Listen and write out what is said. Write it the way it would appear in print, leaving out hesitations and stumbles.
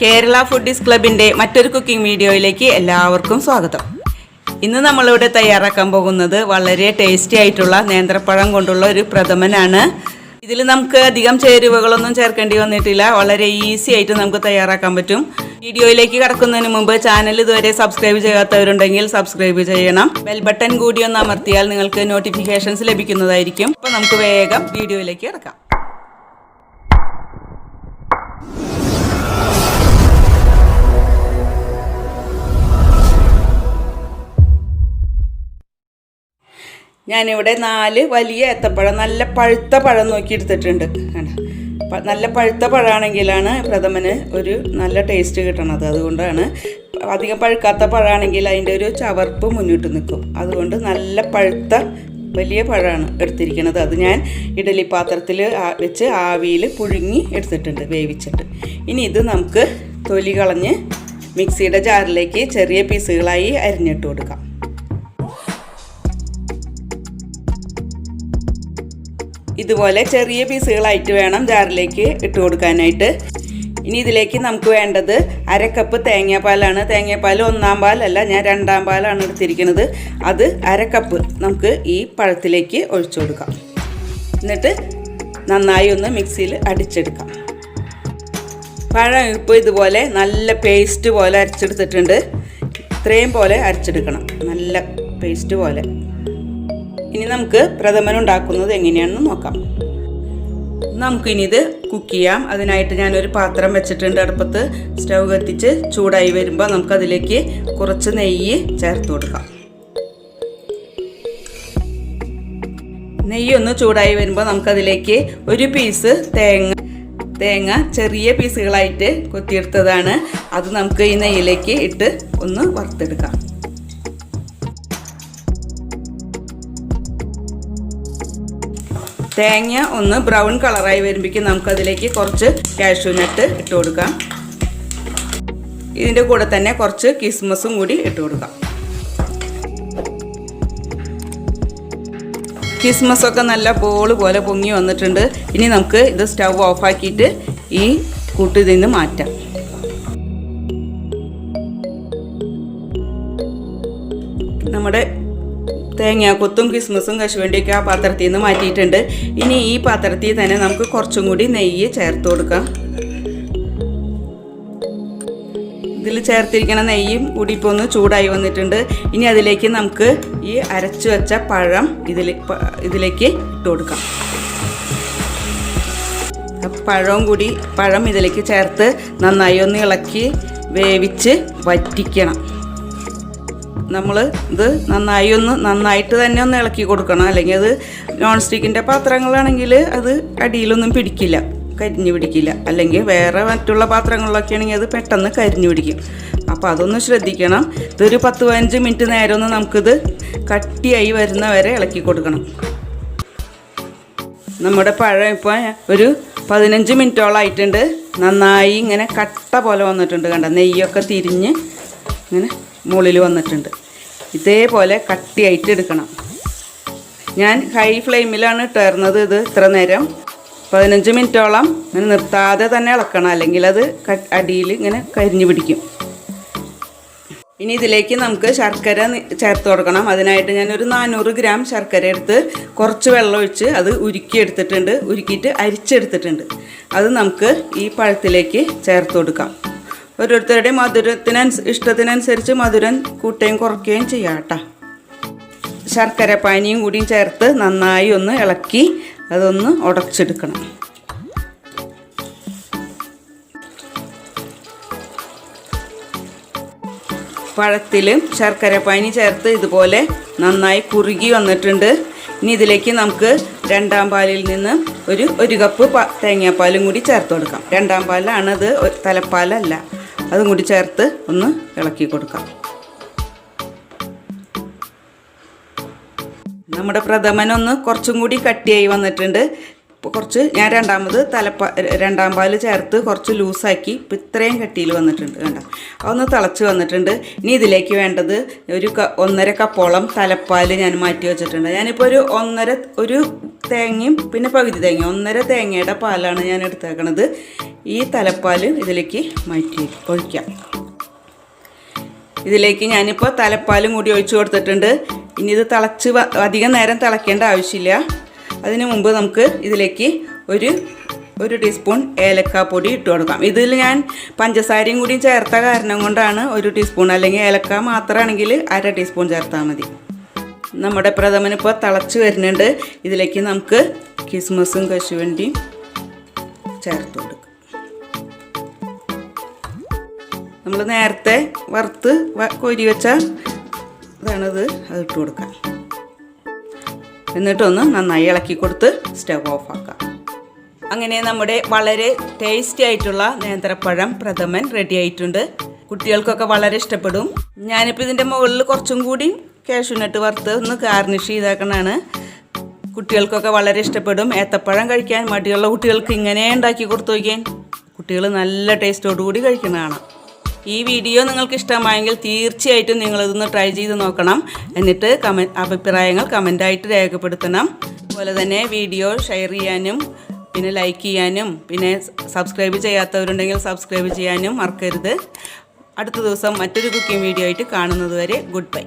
Kerala foodies ക്ലബിൻ്റെ മറ്റൊരു cooking വീഡിയോയിലേക്ക് എല്ലാവർക്കും സ്വാഗതം. ഇന്ന് നമ്മളിവിടെ തയ്യാറാക്കാൻ പോകുന്നത് വളരെ ടേസ്റ്റി ആയിട്ടുള്ള നേന്ത്രപ്പഴം കൊണ്ടുള്ള ഒരു പ്രഥമനാണ്. ഇതിൽ നമുക്ക് അധികം ചേരുവകളൊന്നും ചേർക്കേണ്ടി വന്നിട്ടില്ല. വളരെ ഈസി ആയിട്ട് നമുക്ക് തയ്യാറാക്കാൻ പറ്റും. വീഡിയോയിലേക്ക് കടക്കുന്നതിന് മുമ്പ് ചാനൽ ഇതുവരെ സബ്സ്ക്രൈബ് ചെയ്യാത്തവരുണ്ടെങ്കിൽ സബ്സ്ക്രൈബ് ചെയ്യണം. ബെൽ ബട്ടൺ കൂടി ഒന്ന് അമർത്തിയാൽ നിങ്ങൾക്ക് നോട്ടിഫിക്കേഷൻസ് ലഭിക്കുന്നതായിരിക്കും. അപ്പോൾ നമുക്ക് വേഗം വീഡിയോയിലേക്ക് കിടക്കാം. ഞാനിവിടെ 4 വലിയ ഏത്തപ്പഴം നല്ല പഴുത്ത പഴം നോക്കി എടുത്തിട്ടുണ്ട്. നല്ല പഴുത്ത പഴമാണെങ്കിലാണ് പ്രഥമന് ഒരു നല്ല ടേസ്റ്റ് കിട്ടണത്. അതുകൊണ്ടാണ്. അധികം പഴുക്കാത്ത പഴമാണെങ്കിൽ അതിൻ്റെ ഒരു ചവർപ്പ് മുന്നിട്ട് നിൽക്കും. അതുകൊണ്ട് നല്ല പഴുത്ത വലിയ പഴമാണ് എടുത്തിരിക്കുന്നത്. അത് ഞാൻ ഇഡലി പാത്രത്തിൽ വെച്ച് ആവിയിൽ പുഴുങ്ങി എടുത്തിട്ടുണ്ട്, വേവിച്ചിട്ട്. ഇനി ഇത് നമുക്ക് തൊലി കളഞ്ഞ് മിക്സിയുടെ ജാറിലേക്ക് ചെറിയ പീസുകളായി അരിഞ്ഞിട്ട് കൊടുക്കാം. ഇതുപോലെ ചെറിയ പീസുകളായിട്ട് വേണം ജാറിലേക്ക് ഇട്ട് കൊടുക്കാനായിട്ട്. ഇനി ഇതിലേക്ക് നമുക്ക് വേണ്ടത് 1/2 കപ്പ് തേങ്ങാപ്പാലാണ്. തേങ്ങാപ്പാൽ 1-ാം പാലല്ല, ഞാൻ 2-ാം പാലാണ് എടുത്തിരിക്കുന്നത്. അത് 1/2 കപ്പ് നമുക്ക് ഈ പഴത്തിലേക്ക് ഒഴിച്ചു കൊടുക്കാം. എന്നിട്ട് നന്നായി ഒന്ന് മിക്സിയിൽ അടിച്ചെടുക്കാം. പഴം ഇപ്പോൾ ഇതുപോലെ നല്ല പേസ്റ്റ് പോലെ അരച്ചെടുത്തിട്ടുണ്ട്. ഇത്രയും പോലെ അരച്ചെടുക്കണം, നല്ല പേസ്റ്റ് പോലെ. ഇനി നമുക്ക് പ്രഥമൻ ഉണ്ടാക്കുന്നത് എങ്ങനെയാണെന്ന് നോക്കാം. നമുക്കിനി ഇത് കുക്ക് ചെയ്യാം. അതിനായിട്ട് ഞാനൊരു പാത്രം വെച്ചിട്ടുണ്ട് അടുപ്പത്ത്. സ്റ്റൗ കത്തിച്ച് ചൂടായി വരുമ്പോൾ നമുക്കതിലേക്ക് കുറച്ച് നെയ്യ് ചേർത്ത് കൊടുക്കാം. നെയ്യ് ഒന്ന് ചൂടായി വരുമ്പോൾ നമുക്കതിലേക്ക് ഒരു പീസ് തേങ്ങ ചെറിയ പീസുകളായിട്ട് കൊത്തിയെടുത്തതാണ്. അത് നമുക്ക് ഈ നെയ്യിലേക്ക് ഇട്ട് ഒന്ന് വറുത്തെടുക്കാം. തേങ്ങ ഒന്ന് ബ്രൗൺ കളറായി വരുമ്പോഴേക്കും നമുക്കതിലേക്ക് കുറച്ച് കാഷ്യൂ നട്ട് ഇട്ട് കൊടുക്കാം. ഇതിൻ്റെ കൂടെ തന്നെ കുറച്ച് കിസ്മസും കൂടി ഇട്ട് കൊടുക്കാം. കിസ്മസൊക്കെ നല്ല ബോള് പോലെ പൊങ്ങി വന്നിട്ടുണ്ട്. ഇനി നമുക്ക് ഇത് സ്റ്റൗ ഓഫാക്കിയിട്ട് ഈ കൂട്ട് ഇതിൽ നിന്ന് മാറ്റാം. നമ്മുടെ തേങ്ങാക്കൊത്തും കിസ്മസും കശുവണ്ടിയൊക്കെ ആ പാത്രത്തിൽ നിന്ന് മാറ്റിയിട്ടുണ്ട്. ഇനി ഈ പാത്രത്തിൽ തന്നെ നമുക്ക് കുറച്ചും കൂടി നെയ്യ് ചേർത്ത് കൊടുക്കാം. ഇതിൽ ചേർത്തിരിക്കുന്ന നെയ്യും കൂടി ഇപ്പോൾ ഒന്ന് ചൂടായി വന്നിട്ടുണ്ട്. ഇനി അതിലേക്ക് നമുക്ക് ഈ അരച്ചു വെച്ച പഴം ഇതിലേക്ക് ഇട്ട് കൊടുക്കാം. പഴം ഇതിലേക്ക് ചേർത്ത് നന്നായി ഒന്ന് ഇളക്കി വേവിച്ച് വറ്റിക്കണം. നമ്മൾ ഇത് നന്നായിട്ട് തന്നെ ഒന്ന് ഇളക്കി കൊടുക്കണം. അല്ലെങ്കിൽ അത് നോൺ സ്റ്റിക്കിൻ്റെ പാത്രങ്ങളാണെങ്കിൽ അത് അടിയിലൊന്നും പിടിക്കില്ല, കരിഞ്ഞു പിടിക്കില്ല. അല്ലെങ്കിൽ വേറെ മറ്റുള്ള പാത്രങ്ങളിലൊക്കെ ആണെങ്കിൽ അത് പെട്ടെന്ന് കരിഞ്ഞു പിടിക്കും. അപ്പോൾ അതൊന്ന് ശ്രദ്ധിക്കണം. ഇതൊരു 10-15 മിനിറ്റ് നേരം ഒന്ന് നമുക്കിത് കട്ടിയായി വരുന്ന വരെ ഇളക്കി കൊടുക്കണം. നമ്മുടെ പഴം ഇപ്പോൾ ഒരു 15 മിനിറ്റോളം ആയിട്ടുണ്ട്. നന്നായി ഇങ്ങനെ കട്ട പോലെ വന്നിട്ടുണ്ട്. കണ്ട, നെയ്യൊക്കെ തിരിഞ്ഞ് ഇങ്ങനെ മുകളിൽ വന്നിട്ടുണ്ട്. ഇതേപോലെ കട്ടിയായിട്ട് എടുക്കണം. ഞാൻ ഹൈ ഫ്ലെയിമിലാണ് ഇട്ടുന്നത്. ഇത് ഇത്ര നേരം 15 മിനിറ്റോളം ഇങ്ങനെ നിർത്താതെ തന്നെ ഇളക്കണം, അല്ലെങ്കിൽ അത് അടിയിൽ ഇങ്ങനെ കരിഞ്ഞു പിടിക്കും. ഇനി ഇതിലേക്ക് നമുക്ക് ശർക്കര ചേർത്ത് കൊടുക്കണം. അതിനായിട്ട് ഞാനൊരു 400 ഗ്രാം ശർക്കര എടുത്ത് കുറച്ച് വെള്ളം ഒഴിച്ച് അത് ഉരുക്കിയിട്ട് അരിച്ചെടുത്തിട്ടുണ്ട്. അത് നമുക്ക് ഈ പഴത്തിലേക്ക് ചേർത്ത് കൊടുക്കാം. ഓരോരുത്തരുടെ ഇഷ്ടത്തിനനുസരിച്ച് മധുരം കൂട്ടുകയും കുറയ്ക്കുകയും ചെയ്യാം കേട്ടോ. ശർക്കര പാനിയും കൂടിയും ചേർത്ത് നന്നായി ഒന്ന് ഇളക്കി അതൊന്ന് ഉടച്ചെടുക്കണം. പഴത്തിലും ശർക്കര പാനി ചേർത്ത് ഇതുപോലെ നന്നായി കുറുകി വന്നിട്ടുണ്ട്. ഇനി ഇതിലേക്ക് നമുക്ക് 2-ാം പാലിൽ നിന്ന് ഒരു കപ്പ് തേങ്ങാപ്പാലും കൂടി ചേർത്ത് കൊടുക്കാം. 2-ാം പാലാണത്, തലപ്പാലല്ല. അതും കൂടി ചേർത്ത് ഒന്ന് ഇളക്കി കൊടുക്കാം. നമ്മുടെ പ്രഥമനൊന്ന് കുറച്ചും കൂടി കട്ടിയായി വന്നിട്ടുണ്ട്. കുറച്ച് ഞാൻ രണ്ടാം പാൽ ചേർത്ത് കുറച്ച് ലൂസാക്കി ഇപ്പോൾ ഇത്രയും കട്ടിയിൽ വന്നിട്ടുണ്ട് കണ്ടോ. അതൊന്ന് തിളച്ച് വന്നിട്ടുണ്ട്. ഇനി ഇതിലേക്ക് വേണ്ടത് ഒരു 1.5 കപ്പോളം തലപ്പാൽ ഞാൻ മാറ്റി വെച്ചിട്ടുണ്ട്. ഞാനിപ്പോൾ ഒരു തേങ്ങയും പിന്നെ പകുതി തേങ്ങ 1.5 തേങ്ങയുടെ പാലാണ് ഞാൻ എടുത്തേക്കണത്. ഈ തലപ്പാൽ ഇതിലേക്ക് മാറ്റി ഒഴിക്കാം. ഇതിലേക്ക് ഞാനിപ്പോൾ തലപ്പാലും കൂടി ഒഴിച്ച് കൊടുത്തിട്ടുണ്ട്. ഇനി ഇത് അധികം നേരം തിളയ്ക്കേണ്ട ആവശ്യമില്ല. അതിന് മുമ്പ് നമുക്ക് ഇതിലേക്ക് ഒരു ടീസ്പൂൺ ഏലക്കാപ്പൊടി ഇട്ട് കൊടുക്കാം. ഇതിൽ ഞാൻ പഞ്ചസാരയും കൂടി ചേർത്ത കാരണം കൊണ്ടാണ് 1 ടീസ്പൂൺ, അല്ലെങ്കിൽ ഏലക്ക മാത്രമാണെങ്കിൽ 1/2 ടീസ്പൂൺ ചേർത്താൽ മതി. നമ്മുടെ പ്രഥമൻ ഇപ്പോൾ തിളച്ച് വരുന്നുണ്ട്. ഇതിലേക്ക് നമുക്ക് കിസ്മസും കശുവണ്ടിയും ചേർത്ത് കൊടുക്കാം. നമ്മൾ നേരത്തെ വറുത്ത് കോരി വെച്ച ഇതാണിത്, അത് ഇട്ട് കൊടുക്കാം. എന്നിട്ടൊന്ന് നന്നായി ഇളക്കി കൊടുത്ത് സ്റ്റവ് ഓഫാക്കാം. അങ്ങനെ നമ്മുടെ വളരെ ടേസ്റ്റി ആയിട്ടുള്ള നേന്ത്രപ്പഴം പ്രഥമൻ റെഡി ആയിട്ടുണ്ട്. കുട്ടികൾക്കൊക്കെ വളരെ ഇഷ്ടപ്പെടും. ഞാനിപ്പോൾ ഇതിൻ്റെ മുകളിൽ കുറച്ചും കൂടി കാഷ്യൂനട്ട് വറുത്ത് ഒന്ന് ഗാർണിഷ് ചെയ്തേക്കണതാണ്. കുട്ടികൾക്കൊക്കെ വളരെ ഇഷ്ടപ്പെടും. ഏത്തപ്പഴം കഴിക്കാൻ മടിയുള്ള കുട്ടികൾക്ക് ഇങ്ങനെ ഉണ്ടാക്കി കൊടുത്തു നോക്കിയാൽ കുട്ടികൾ നല്ല ടേസ്റ്റോടുകൂടി കഴിക്കുന്നതാണ്. ഈ വീഡിയോ നിങ്ങൾക്ക് ഇഷ്ടമായെങ്കിൽ തീർച്ചയായിട്ടും നിങ്ങളിതൊന്ന് ട്രൈ ചെയ്ത് നോക്കണം. എന്നിട്ട് അഭിപ്രായങ്ങൾ കമൻ്റായിട്ട് രേഖപ്പെടുത്തണം. അതുപോലെ തന്നെ വീഡിയോ ഷെയർ ചെയ്യാനും പിന്നെ ലൈക്ക് ചെയ്യാനും പിന്നെ സബ്സ്ക്രൈബ് ചെയ്യാത്തവരുണ്ടെങ്കിൽ സബ്സ്ക്രൈബ് ചെയ്യാനും മറക്കരുത്. അടുത്ത ദിവസം മറ്റൊരു കുക്കിംഗ് വീഡിയോ ആയിട്ട് കാണുന്നത് വരെ ഗുഡ് ബൈ.